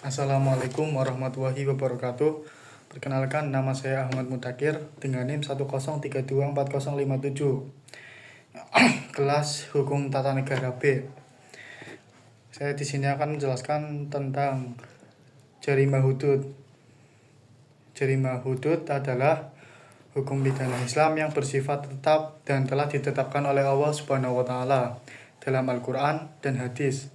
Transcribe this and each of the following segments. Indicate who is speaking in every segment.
Speaker 1: Assalamualaikum warahmatullahi wabarakatuh. Perkenalkan, nama saya Ahmad Mudakir dengan NIM 103240057. Kelas Hukum Tata Negara B. Saya di sini akan menjelaskan tentang jarima hudud. Jarima hudud adalah hukum pidana Islam yang bersifat tetap dan telah ditetapkan oleh Allah Subhanahu wa taala dalam Al-Qur'an dan hadis.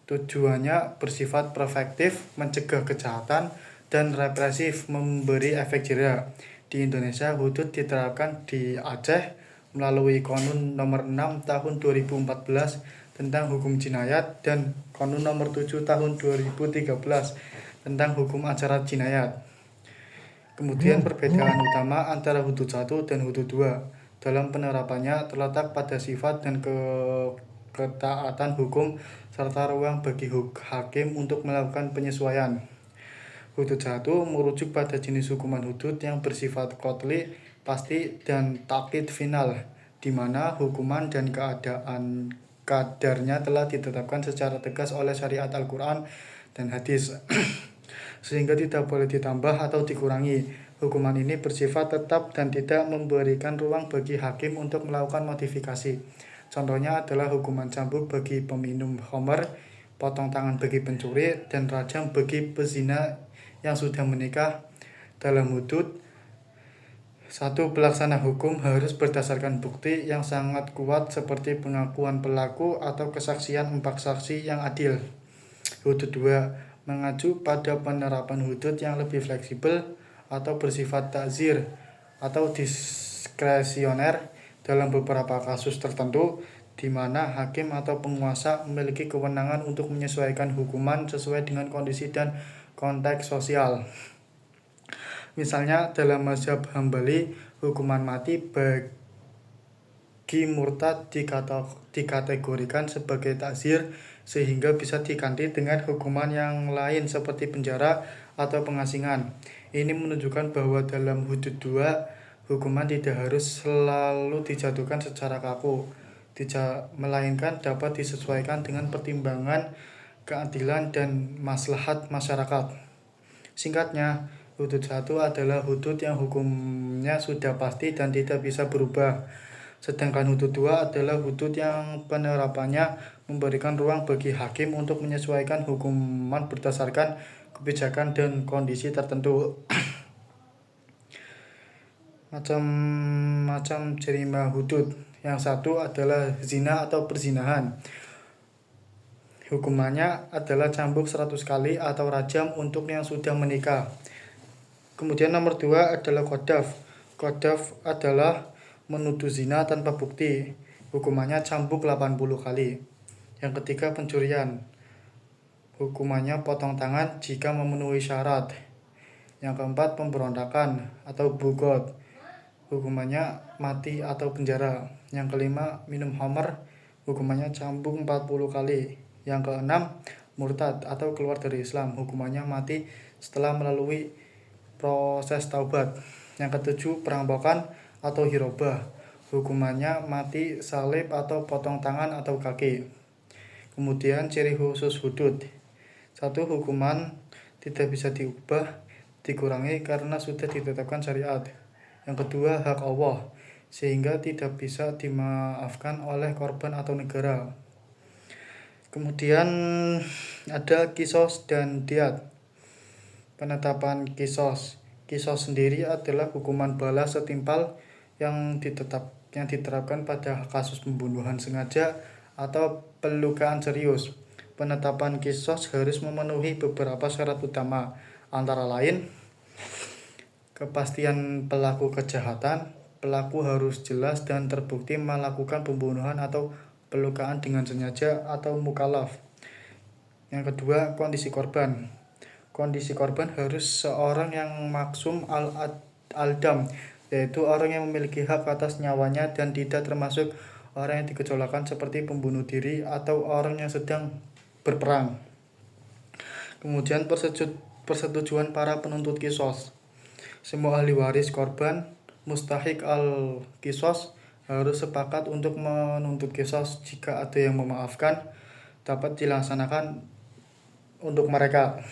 Speaker 1: Tujuannya bersifat preventif, mencegah kejahatan, dan represif, memberi efek jera. Di Indonesia, hudud diterapkan di Aceh melalui Konun nomor 6 tahun 2014 tentang hukum jinayat dan Konun nomor 7 tahun 2013 tentang hukum acara jinayat. Kemudian perbedaan utama antara hudud 1 dan hudud 2 dalam penerapannya terletak pada sifat dan ketaatan hukum serta ruang bagi hakim untuk melakukan penyesuaian. Hudud 1 merujuk pada jenis hukuman hudud yang bersifat qatli, pasti, dan taklid final, di mana hukuman dan kadarnya telah ditetapkan secara tegas oleh syariat Al-Quran dan hadis, sehingga tidak boleh ditambah atau dikurangi. Hukuman ini bersifat tetap dan tidak memberikan ruang bagi hakim untuk melakukan modifikasi. Contohnya adalah hukuman cambuk bagi peminum khamar, potong tangan bagi pencuri, dan rajam bagi pezina yang sudah menikah. Dalam hudud 1, pelaksana hukum harus berdasarkan bukti yang sangat kuat seperti pengakuan pelaku atau kesaksian 4 saksi yang adil. Hudud 2 mengacu pada penerapan hudud yang lebih fleksibel atau bersifat takzir atau diskresioner dalam beberapa kasus tertentu, di mana hakim atau penguasa memiliki kewenangan untuk menyesuaikan hukuman sesuai dengan kondisi dan konteks sosial. Misalnya dalam mazhab Hambali, hukuman mati bagi murtad dikategorikan sebagai takzir, sehingga bisa diganti dengan hukuman yang lain seperti penjara atau pengasingan. Ini menunjukkan bahwa dalam hudud 2 hukuman tidak harus selalu dijatuhkan secara kaku, melainkan dapat disesuaikan dengan pertimbangan keadilan dan maslahat masyarakat. Singkatnya, hudud 1 adalah hudud yang hukumnya sudah pasti dan tidak bisa berubah. Sedangkan hudud 2 adalah hudud yang penerapannya memberikan ruang bagi hakim untuk menyesuaikan hukuman berdasarkan kebijakan dan kondisi tertentu. Macam-macam jarima hudud. Yang satu adalah zina atau perzinahan. Hukumannya adalah cambuk 100 kali atau rajam untuk yang sudah menikah. Kemudian nomor 2 adalah qadhaf. Qadhaf adalah menuduh zina tanpa bukti. Hukumannya cambuk 80 kali. Yang ketiga pencurian. Hukumannya potong tangan jika memenuhi syarat. Yang keempat pemberontakan atau bugot. Hukumannya mati atau penjara. Yang kelima minum khamar. Hukumannya cambuk 40 kali. Yang keenam murtad atau keluar dari Islam. Hukumannya mati setelah melalui proses taubat. Yang ketujuh perampokan atau hirobah. Hukumannya mati, salib, atau potong tangan atau kaki. Kemudian ciri khusus hudud. 1. Hukuman tidak bisa diubah, dikurangi karena sudah ditetapkan syariat. Yang kedua, hak Allah, sehingga tidak bisa dimaafkan oleh korban atau negara. Kemudian ada kisos dan diat. Penetapan kisos. Kisos sendiri adalah hukuman balas setimpal yang diterapkan pada kasus pembunuhan sengaja atau pelukaan serius. Penetapan kisos harus memenuhi beberapa syarat utama, antara lain kepastian pelaku kejahatan. Pelaku harus jelas dan terbukti melakukan pembunuhan atau pelukaan dengan sengaja atau mukallaf. Yang kedua, kondisi korban. Kondisi korban harus seorang yang maksum al-dam, yaitu orang yang memiliki hak atas nyawanya dan tidak termasuk orang yang dikecualikan seperti pembunuh diri atau orang yang sedang berperang. Kemudian persetujuan para penuntut kisos. Semua ahli waris korban mustahik al-kisos harus sepakat untuk menuntut kisos. Jika ada yang memaafkan, dapat dilaksanakan untuk mereka.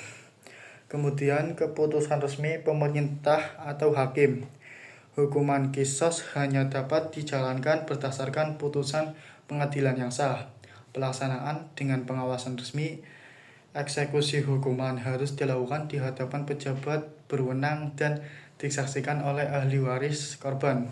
Speaker 1: Kemudian keputusan resmi pemerintah atau hakim. Hukuman kisos hanya dapat dijalankan berdasarkan putusan pengadilan yang sah. Pelaksanaan dengan pengawasan resmi. Eksekusi hukuman harus dilakukan di hadapan pejabat berwenang dan disaksikan oleh ahli waris korban.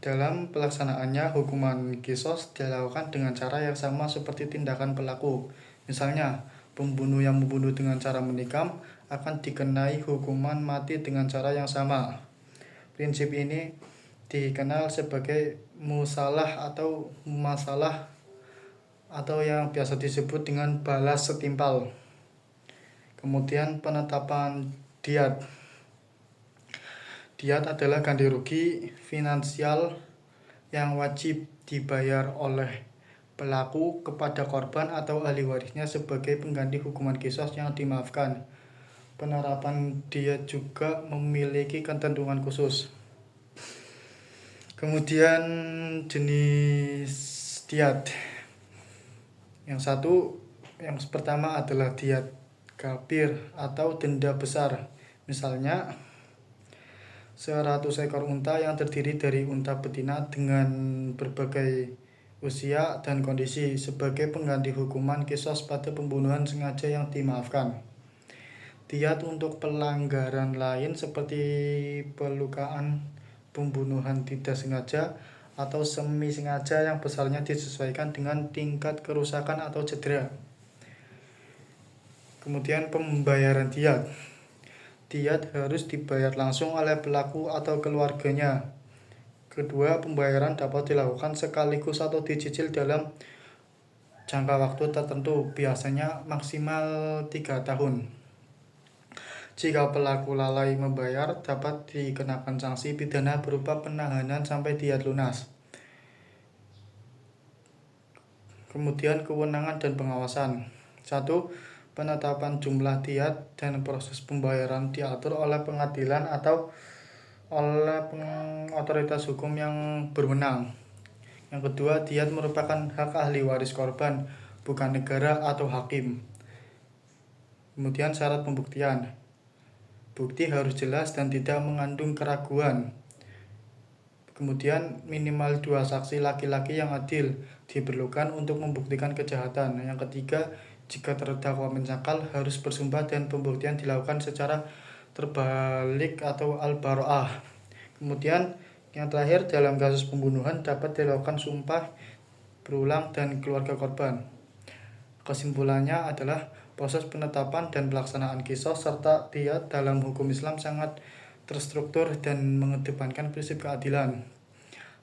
Speaker 1: Dalam pelaksanaannya, hukuman kisos dilakukan dengan cara yang sama seperti tindakan pelaku. Misalnya, pembunuh yang membunuh dengan cara menikam akan dikenai hukuman mati dengan cara yang sama. Prinsip ini dikenal sebagai musalah atau masalah atau yang biasa disebut dengan balas setimpal. Kemudian penetapan diat. Diat adalah ganti rugi finansial yang wajib dibayar oleh pelaku kepada korban atau ahli warisnya sebagai pengganti hukuman kisos yang dimaafkan. Penerapan diat juga memiliki ketentuan khusus. Kemudian jenis diat. Yang pertama adalah diat kabir atau denda besar. Misalnya 100 ekor unta yang terdiri dari unta betina dengan berbagai usia dan kondisi sebagai pengganti hukuman kisos pada pembunuhan sengaja yang dimaafkan. Diat untuk pelanggaran lain seperti pelukaan, pembunuhan tidak sengaja, atau semi sengaja yang besarnya disesuaikan dengan tingkat kerusakan atau cedera. Kemudian pembayaran diat. Diat harus dibayar langsung oleh pelaku atau keluarganya. Kedua, pembayaran dapat dilakukan sekaligus atau dicicil dalam jangka waktu tertentu, biasanya maksimal 3 tahun. Jika pelaku lalai membayar, dapat dikenakan sanksi pidana berupa penahanan sampai diat lunas. Kemudian kewenangan dan pengawasan. 1. Penetapan jumlah diat dan proses pembayaran diatur oleh pengadilan atau oleh otoritas hukum yang berwenang. Yang kedua, diat merupakan hak ahli waris korban, bukan negara atau hakim. Kemudian syarat pembuktian. Bukti harus jelas dan tidak mengandung keraguan. Kemudian minimal 2 saksi laki-laki yang adil diperlukan untuk membuktikan kejahatan. Yang ketiga, jika terdakwa menyangkal harus bersumpah dan pembuktian dilakukan secara terbalik atau al-baro'ah. Kemudian yang terakhir, dalam kasus pembunuhan dapat dilakukan sumpah berulang dan keluarga korban. Kesimpulannya adalah proses penetapan dan pelaksanaan kisos serta diat dalam hukum Islam sangat terstruktur dan mengedepankan prinsip keadilan,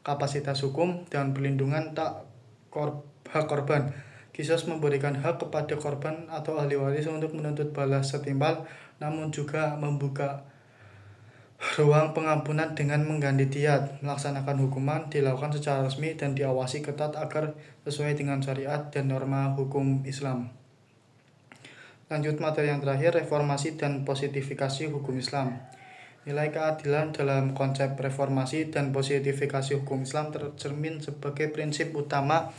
Speaker 1: kapasitas hukum, dan perlindungan hak korban. Kisos memberikan hak kepada korban atau ahli waris untuk menuntut balas setimpal, namun juga membuka ruang pengampunan dengan mengganti diat. Melaksanakan hukuman dilakukan secara resmi dan diawasi ketat agar sesuai dengan syariat dan norma hukum Islam. Lanjut materi yang terakhir, reformasi dan positifikasi hukum Islam. Nilai keadilan dalam konsep reformasi dan positifikasi hukum Islam tercermin sebagai prinsip utama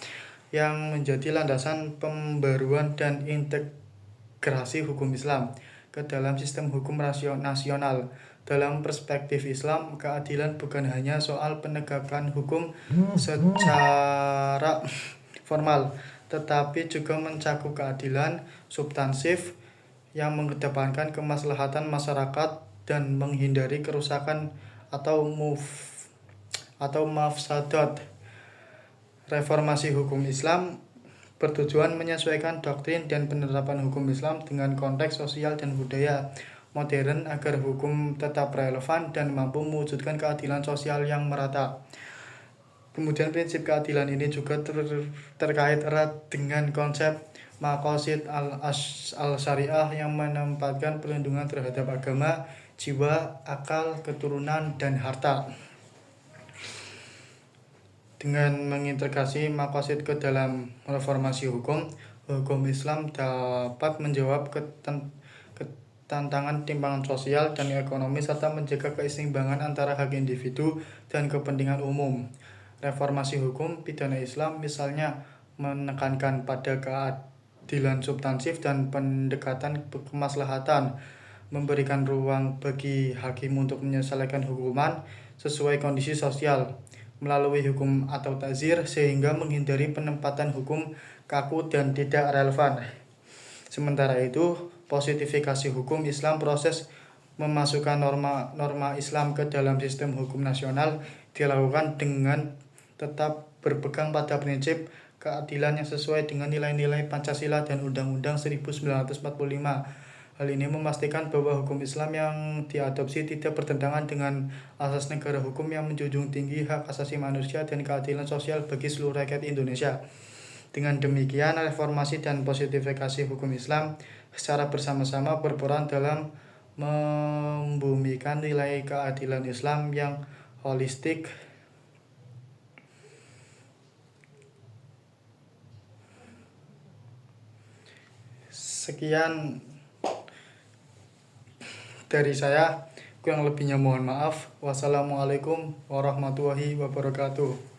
Speaker 1: yang menjadi landasan pembaruan dan integrasi hukum Islam ke dalam sistem hukum nasional. Dalam perspektif Islam, keadilan bukan hanya soal penegakan hukum secara formal, tetapi juga mencakup keadilan substansif yang mengedepankan kemaslahatan masyarakat dan menghindari kerusakan atau mafsadat. Reformasi hukum Islam bertujuan menyesuaikan doktrin dan penerapan hukum Islam dengan konteks sosial dan budaya modern agar hukum tetap relevan dan mampu mewujudkan keadilan sosial yang merata. Kemudian prinsip keadilan ini juga terkait erat dengan konsep maqasid al-syariah yang menempatkan perlindungan terhadap agama, jiwa, akal, keturunan, dan harta. Dengan mengintegrasi maqasid ke dalam reformasi hukum Islam dapat menjawab tantangan timbangan sosial dan ekonomi serta menjaga keseimbangan antara hak individu dan kepentingan umum. Reformasi hukum pidana Islam misalnya menekankan pada keadilan substansif dan pendekatan kemaslahatan, memberikan ruang bagi hakim untuk menyelesaikan hukuman sesuai kondisi sosial melalui hukum atau takzir, sehingga menghindari penempatan hukum kaku dan tidak relevan. Sementara itu, positifikasi hukum Islam, proses memasukkan norma-norma Islam ke dalam sistem hukum nasional, dilakukan dengan tetap berpegang pada prinsip keadilan yang sesuai dengan nilai-nilai Pancasila dan Undang-Undang 1945. Hal ini memastikan bahwa hukum Islam yang diadopsi tidak bertentangan dengan asas negara hukum yang menjunjung tinggi hak asasi manusia dan keadilan sosial bagi seluruh rakyat Indonesia. Dengan demikian, reformasi dan positifikasi hukum Islam secara bersama-sama berperan dalam membumikan nilai keadilan Islam yang holistik. Sekian dari saya, kurang lebihnya mohon maaf. Wassalamualaikum warahmatullahi wabarakatuh.